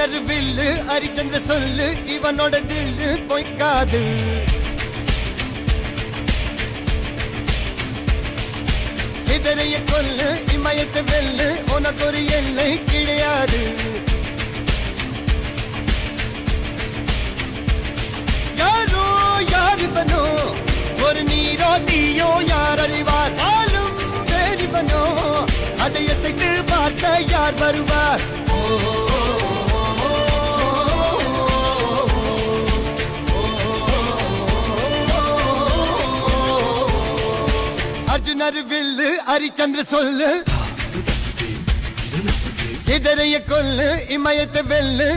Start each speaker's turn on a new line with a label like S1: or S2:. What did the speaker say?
S1: அர்ஜுனர் வில்லு ஹரிச்சந்திர சொல்லு இவனோட தில்லு பொய்க்காது. இதரைய கொல்லு இமயத்தை வெல்லு உனக்கு ஒரு எல்லை கிடையாது. யாரோ யார் இவனோ ஒரு நீரோ தீயோ யார் அறிவார். ஆளும் வேறிவனோ அதை அசைத்து பார்க்க யார் வருவார். அர்ஜுனர் வில்லு ஹரிச்சந்திர சொல்லு இதரைய கொல்லு இமயத்தை வெல்லு